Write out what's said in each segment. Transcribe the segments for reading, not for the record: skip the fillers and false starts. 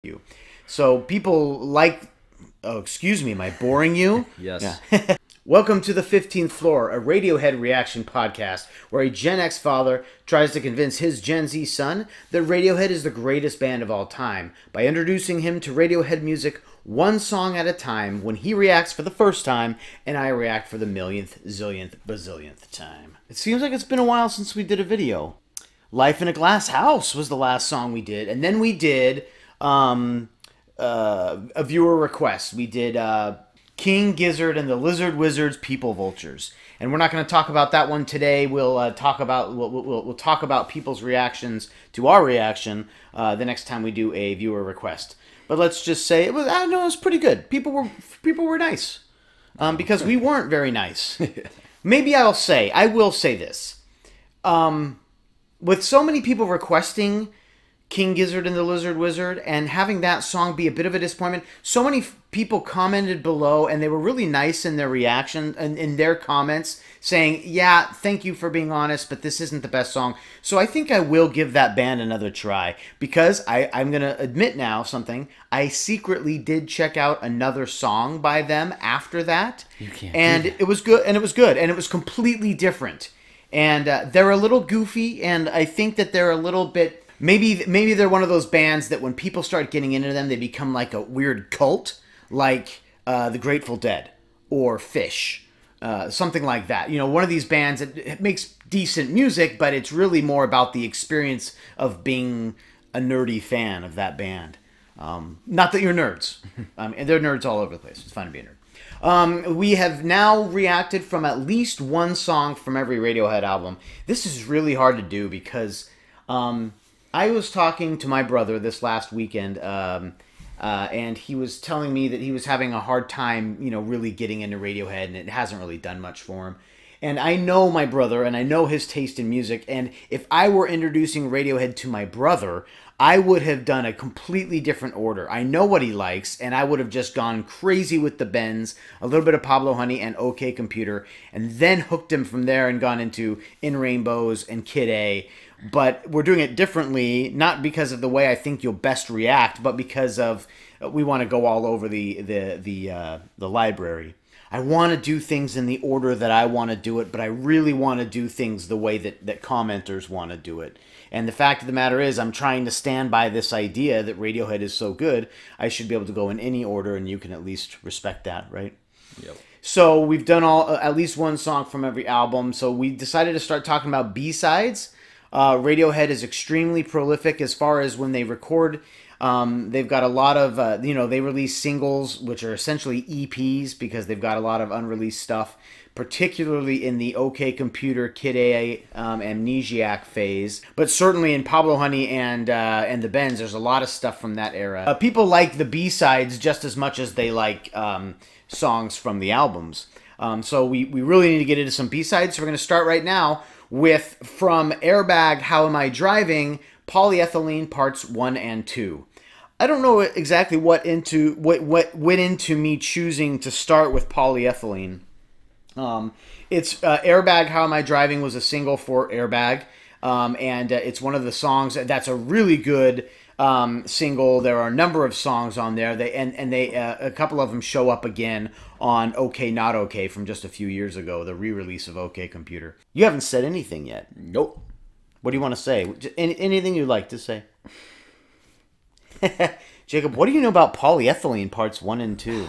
you. So people like... Oh, excuse me, am I boring you? Yes. Yeah. Welcome to the 15th Floor, a Radiohead reaction podcast where a Gen X father tries to convince his Gen Z son that Radiohead is the greatest band of all time by introducing him to Radiohead music one song at a time when he reacts for the first time and I react for the millionth, zillionth, bazillionth time. It seems like it's been a while since we did a video. Life in a Glass House was the last song we did, and then we did a viewer request. We did King Gizzard and the Lizard Wizards People Vultures, and we're not going to talk about that one today. We'll talk about people's reactions to our reaction the next time we do a viewer request. But let's just say it was pretty good. People were nice because we weren't very nice. Maybe I will say this. With so many people requesting King Gizzard and the Lizard Wizard and having that song be a bit of a disappointment, so many people commented below and they were really nice in their reaction and in their comments saying, yeah, thank you for being honest, but this isn't the best song. So I think I will give that band another try because I'm going to admit now something. I secretly did check out another song by them after that. You can't and do that. it was good, and it was good, and it was completely different. And they're a little goofy, and I think that they're a little bit... Maybe they're one of those bands that when people start getting into them, they become like a weird cult, like the Grateful Dead or Fish, something like that. You know, one of these bands that it makes decent music, but it's really more about the experience of being a nerdy fan of that band. Not that you're nerds. And they're nerds all over the place. It's fun to be a nerd. We have now reacted from at least one song from every Radiohead album. This is really hard to do because I was talking to my brother this last weekend, and he was telling me that he was having a hard time, you know, really getting into Radiohead, and it hasn't really done much for him. And I know my brother, and I know his taste in music, and if I were introducing Radiohead to my brother, I would have done a completely different order. I know what he likes, and I would have just gone crazy with the Bends, a little bit of Pablo Honey and OK Computer, and then hooked him from there and gone into In Rainbows and Kid A. But we're doing it differently, not because of the way I think you'll best react, but because of we want to go all over the library. I want to do things in the order that I want to do it, but I really want to do things the way that commenters want to do it. And the fact of the matter is, I'm trying to stand by this idea that Radiohead is so good, I should be able to go in any order, and you can at least respect that, right? Yep. So we've done at least one song from every album, so we decided to start talking about B-sides. Radiohead is extremely prolific as far as when they record. They've got a lot of, you know, they release singles, which are essentially EPs because they've got a lot of unreleased stuff, particularly in the OK Computer, Kid A, Amnesiac phase. But certainly in Pablo Honey and the Bends, there's a lot of stuff from that era. People like the B-sides just as much as they like songs from the albums. So we really need to get into some B-sides. So we're going to start right now with, from Airbag, How Am I Driving, Polyethylene Parts 1 and 2. I don't know exactly what went into me choosing to start with Polyethylene. It's Airbag, How Am I Driving was a single for Airbag, and it's one of the songs that's a really good single. There are a number of songs on there. A couple of them show up again on OK Not OK from just a few years ago, the re-release of OK Computer. You haven't said anything yet. Nope. What do you want to say? Anything you'd like to say? Jacob, what do you know about Polyethylene Parts 1 and 2?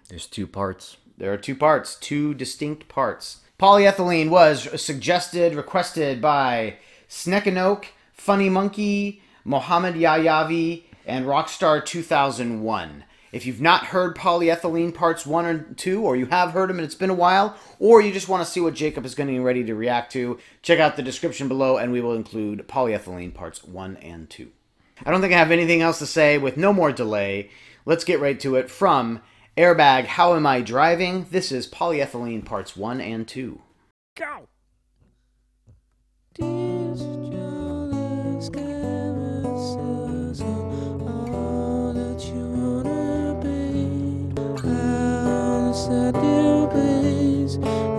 There's two parts. There are two parts, two distinct parts. Polyethylene was requested by Snekanoke, Funny Monkey, Mohammed Yayavi, and Rockstar 2001. If you've not heard Polyethylene Parts 1 and 2, or you have heard them and it's been a while, or you just want to see what Jacob is getting ready to react to, check out the description below and we will include Polyethylene Parts 1 and 2. I don't think I have anything else to say. With no more delay, let's get right to it. From Airbag, How Am I Driving? This is Polyethylene Parts 1 and 2. Go!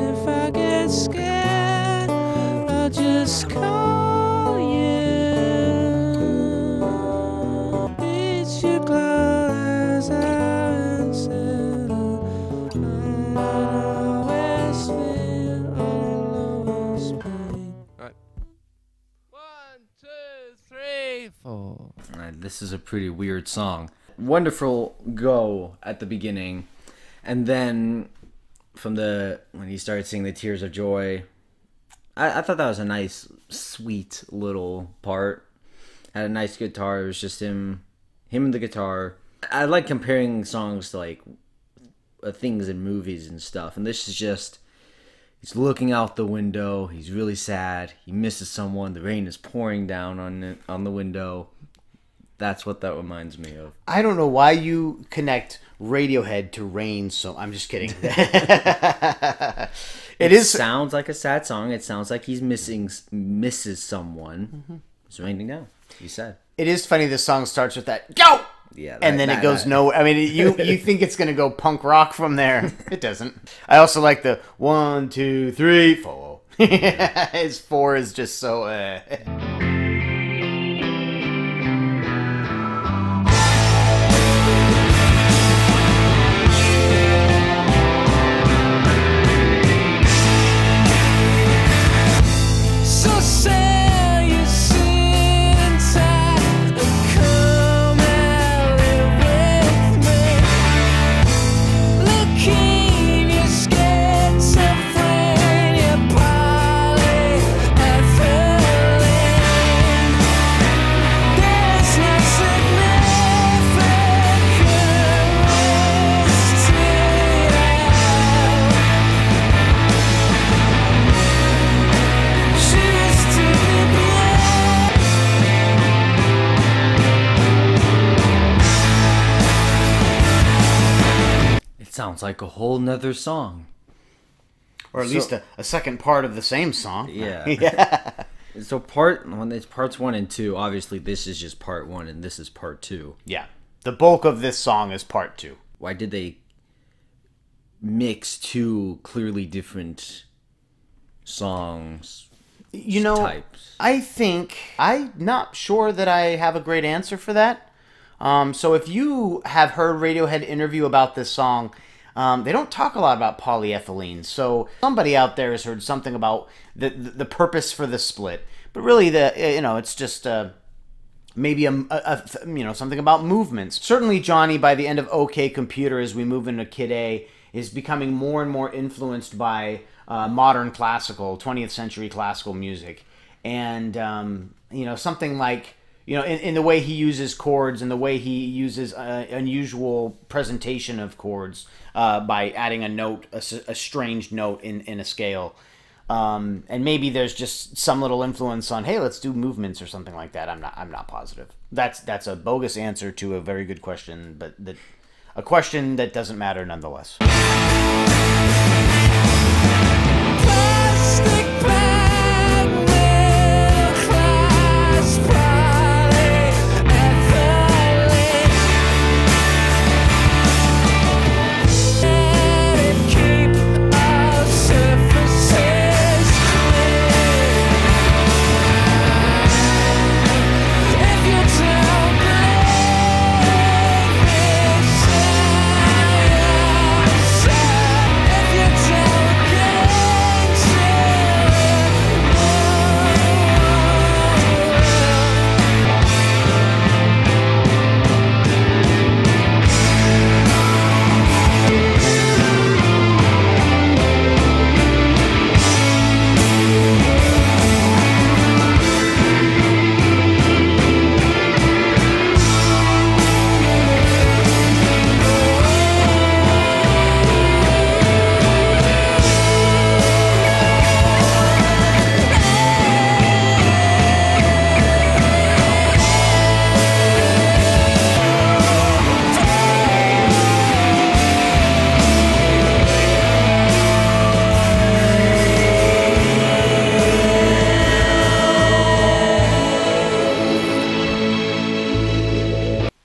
If I get scared, I'll just call you. It's watch you close out and settle on West Wind on Lower Spring. Alright. 1, 2, 3, 4. This is a pretty weird song. Wonderful go at the beginning, and then when he started singing the Tears of Joy, I thought that was a nice, sweet little part. Had a nice guitar. It was just him and the guitar. I like comparing songs to like things in movies and stuff, and this is just he's looking out the window. He's really sad. He misses someone. The rain is pouring down on the window. That's what that reminds me of. I don't know why you connect Radiohead to Rain, so I'm just kidding. It sounds like a sad song. It sounds like he's misses someone. Mm-hmm. It's raining down. You said. It is funny the song starts with that, go! Yeah. And then it goes nowhere. I mean, you think it's going to go punk rock from there. It doesn't. I also like the 1, 2, 3, 4. His 4 is just so... Sounds like a whole nother song. Or at least a second part of the same song. Yeah. Yeah. So when it's parts 1 and 2, obviously this is just part 1 and this is part 2. Yeah. The bulk of this song is part 2. Why did they mix two clearly different songs? Types? I think I'm not sure that I have a great answer for that. So if you have heard Radiohead interview about this song, they don't talk a lot about polyethylene. So somebody out there has heard something about the purpose for the split, but really it's just maybe something about movements. Certainly Johnny, by the end of OK Computer, as we move into Kid A, is becoming more and more influenced by modern classical, 20th century classical music, and something like. In the way he uses chords and the way he uses unusual presentation of chords by adding a note, a strange note in a scale. And maybe there's just some little influence on, hey, let's do movements or something like that. I'm not positive. That's a bogus answer to a very good question, but a question that doesn't matter nonetheless. Plastic bag will clasp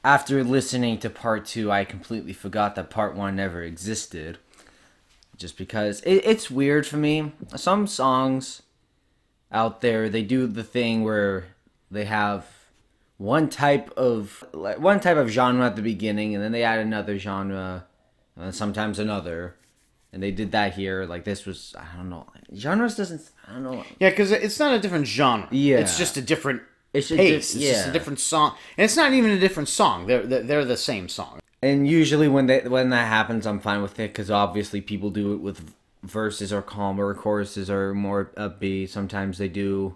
After listening to part 2, I completely forgot that part 1 never existed. Just because it's weird for me. Some songs out there, they do the thing where they have type of genre at the beginning, and then they add another genre, and then sometimes another, and they did that here. Like this was, I don't know, genres doesn't, I don't know. Yeah, because it's not a different genre. Yeah. It's just a different It's a pace. di- It's just a yeah. different song, and it's not even a different song. They're the same song. And usually when that happens, I'm fine with it because obviously people do it with verses are calmer, choruses are more upbeat. Sometimes they do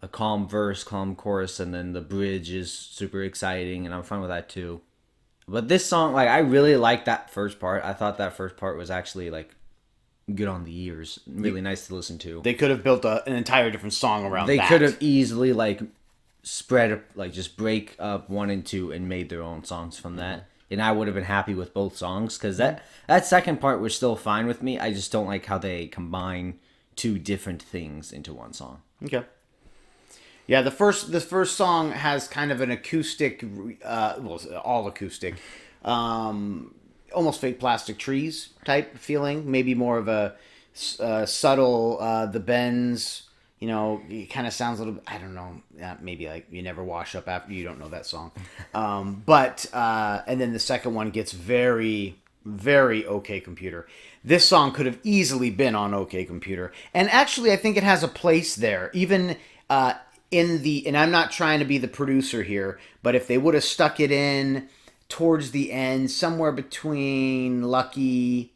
a calm verse, calm chorus, and then the bridge is super exciting, and I'm fine with that too. But this song, like, I really like that first part. I thought that first part was actually like good on the ears, really nice to listen to. They could have built an entire different song around They that. could have easily like spread, like just break up 1 and 2 and made their own songs from that. And I would have been happy with both songs because that second part was still fine with me. I just don't like how they combine two different things into one song. Okay. Yeah, the first song has kind of an acoustic, well, all acoustic, almost fake plastic trees type feeling. Maybe more of a subtle, the bends. You know, it kind of sounds a little. I don't know. Maybe like You Never Wash Up After. You don't know that song, but and then the second one gets very, very OK Computer. This song could have easily been on OK Computer, and actually, I think it has a place there, even in the. And I'm not trying to be the producer here, but if they would have stuck it in towards the end, somewhere between Lucky.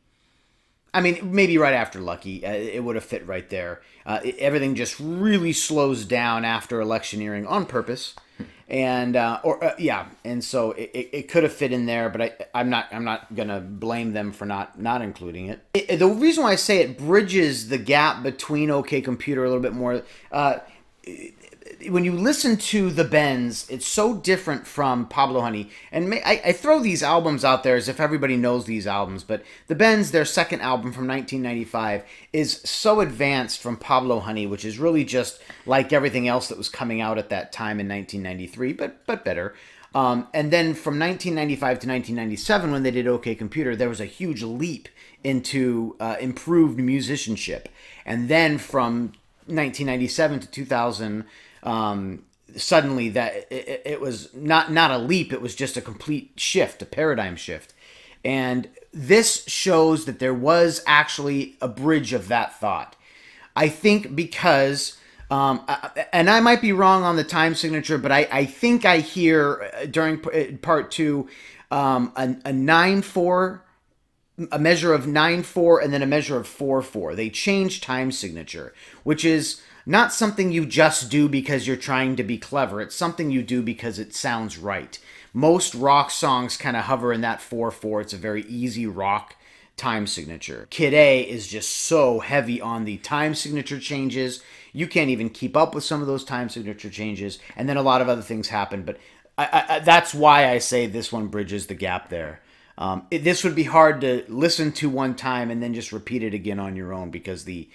I mean, maybe right after Lucky, it would have fit right there. Everything just really slows down after electioneering on purpose, and and so it could have fit in there. But I'm not gonna blame them for not including it. The reason why I say it bridges the gap between OK Computer a little bit more. When you listen to the Bends, it's so different from Pablo Honey. And I throw these albums out there as if everybody knows these albums, but the Bends, their second album from 1995, is so advanced from Pablo Honey, which is really just like everything else that was coming out at that time in 1993, but better. And then from 1995 to 1997, when they did OK Computer, there was a huge leap into improved musicianship. And then from 1997 to 2000, suddenly that it was not a leap, it was just a complete shift, a paradigm shift. And this shows that there was actually a bridge of that thought. I think because, and I might be wrong on the time signature, but I think I hear during part 2 a 9/4, a measure of 9/4, and then a measure of 4/4. They changed time signature, which is not something you just do because you're trying to be clever. It's something you do because it sounds right. Most rock songs kind of hover in that 4/4. It's a very easy rock time signature. Kid A is just so heavy on the time signature changes. You can't even keep up with some of those time signature changes. And then a lot of other things happen. But that's why I say this one bridges the gap there. This would be hard to listen to one time and then just repeat it again on your own because the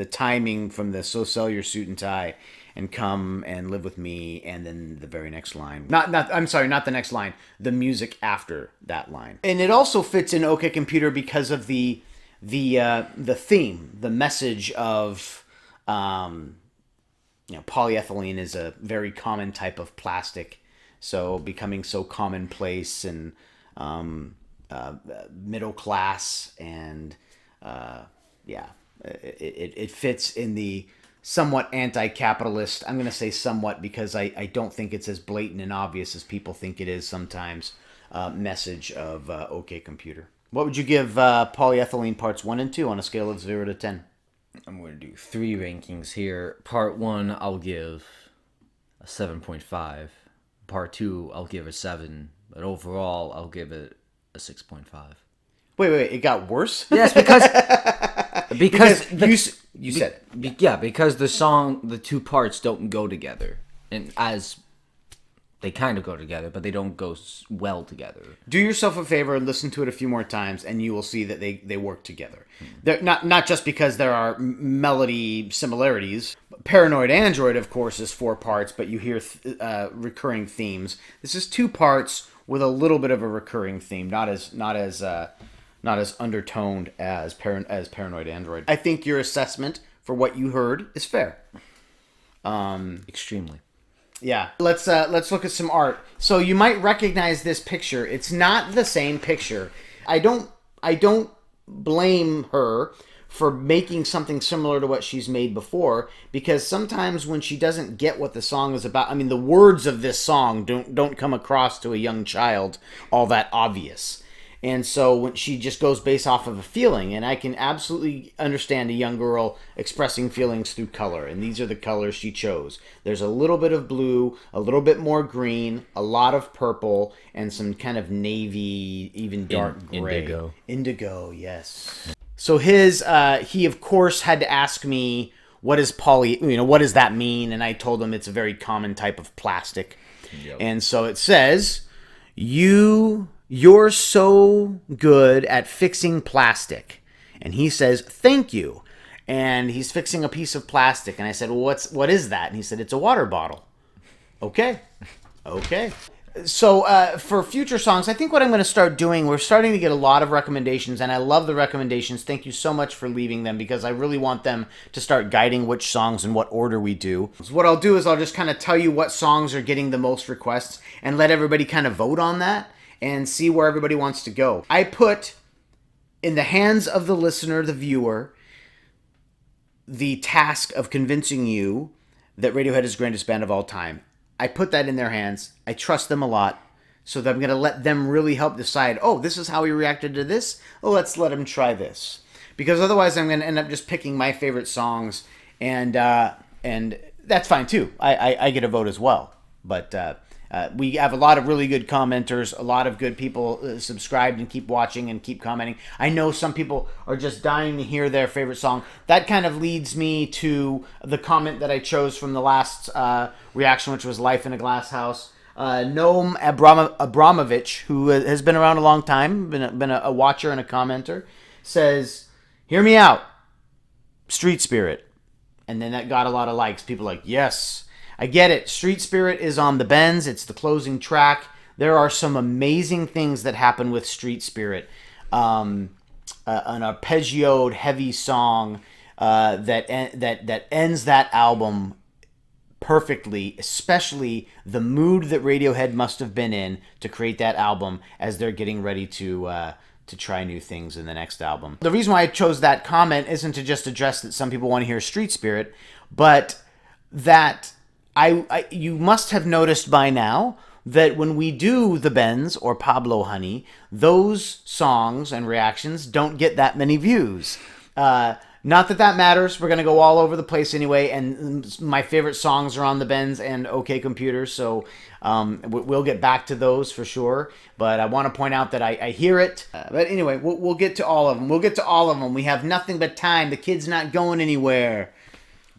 timing from the So Sell Your Suit and Tie and Come and Live With Me and then the very next line. Not the next line. The music after that line. And it also fits in OK Computer because of the theme, the message of polyethylene is a very common type of plastic, so becoming so commonplace and middle class, and it fits in the somewhat anti-capitalist. I'm going to say somewhat because I don't think it's as blatant and obvious as people think it is sometimes. Message of OK Computer. What would you give Polyethylene parts 1 and 2 on a scale of 0 to 10? I'm going to do 3 rankings here. Part 1, I'll give a 7.5. Part 2, I'll give a 7. But overall, I'll give it a 6.5. Wait, it got worse? Yes, because you said it. Yeah, because the two parts don't go together, and as they kind of go together, but they don't go well together. Do yourself a favor and listen to it a few more times, and you will see that they work together. They're not just because there are melody similarities. Paranoid Android, of course, is 4 parts, but you hear recurring themes. This is 2 parts with a little bit of a recurring theme, not as undertoned as Paranoid Android. I think your assessment for what you heard is fair. Extremely. Yeah. Let's look at some art. So you might recognize this picture. It's not the same picture. I don't blame her for making something similar to what she's made before, because sometimes when she doesn't get what the song is about, I mean, the words of this song don't come across to a young child all that obvious. And so when she just goes based off of a feeling, and I can absolutely understand a young girl expressing feelings through color, and these are the colors she chose. There's a little bit of blue, a little bit more green, a lot of purple, and some kind of navy, even dark gray. Indigo. Indigo, yes. So he of course had to ask me, what is what does that mean? And I told him it's a very common type of plastic. Yep. And so it says, you're so good at fixing plastic. And he says, thank you. And he's fixing a piece of plastic. And I said, well, what is that? And he said, it's a water bottle. Okay. Okay. So for future songs, I think what I'm going to start doing, we're starting to get a lot of recommendations, and I love the recommendations. Thank you so much for leaving them, because I really want them to start guiding which songs and what order we do. So what I'll do is I'll just kind of tell you what songs are getting the most requests and let everybody kind of vote on that and see where everybody wants to go. I put in the hands of the listener, the viewer, the task of convincing you that Radiohead is the greatest band of all time. I put that in their hands. I trust them a lot, so that I'm going to let them really help decide, oh, this is how he reacted to this. Oh, let's let him try this. Because otherwise I'm going to end up just picking my favorite songs, and that's fine too. I get a vote as well. But we have a lot of really good commenters, a lot of good people subscribed and keep watching and keep commenting. I know some people are just dying to hear their favorite song. That kind of leads me to the comment that I chose from the last reaction, which was Life in a Glass House. Noam Abramovich, who has been around a long time, been a watcher and a commenter, says, hear me out, Street Spirit. And then that got a lot of likes. People like, yes, I get it. Street Spirit is on the bends. It's the closing track. There are some amazing things that happen with Street Spirit. An arpeggioed, heavy song that ends that album perfectly, especially the mood that Radiohead must have been in to create that album as they're getting ready to try new things in the next album. The reason why I chose that comment isn't to just address that some people want to hear Street Spirit, but that you must have noticed by now that when we do The Bends or Pablo Honey, those songs and reactions don't get that many views. Not that matters. We're going to go all over the place anyway, and my favorite songs are on The Bends and OK Computer, so we'll get back to those for sure. But I want to point out that I hear it. But anyway, we'll get to all of them. We'll get to all of them. We have nothing but time. The kid's not going anywhere.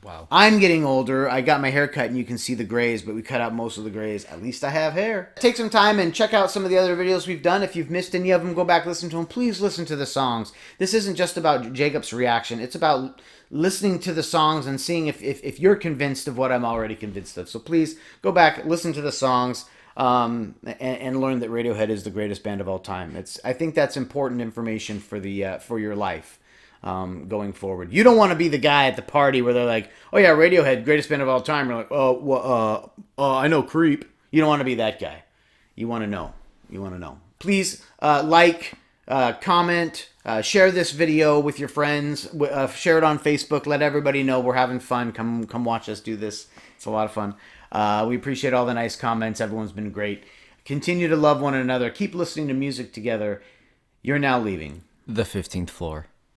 Wow. I'm getting older. I got my hair cut and you can see the grays, but we cut out most of the grays. At least I have hair. Take some time and check out some of the other videos we've done. If you've missed any of them, go back, listen to them. Please listen to the songs. This isn't just about Jacob's reaction. It's about listening to the songs and seeing if you're convinced of what I'm already convinced of. So please go back, listen to the songs, and learn that Radiohead is the greatest band of all time. I think that's important information for your life. Going forward, you don't want to be the guy at the party where they're like, "Oh yeah, Radiohead, greatest band of all time." You're like, "Oh, well, I know Creep." You don't want to be that guy. You want to know. You want to know. Please like, comment, share this video with your friends. Share it on Facebook. Let everybody know we're having fun. Come watch us do this. It's a lot of fun. We appreciate all the nice comments. Everyone's been great. Continue to love one another. Keep listening to music together. You're now leaving The 15th floor.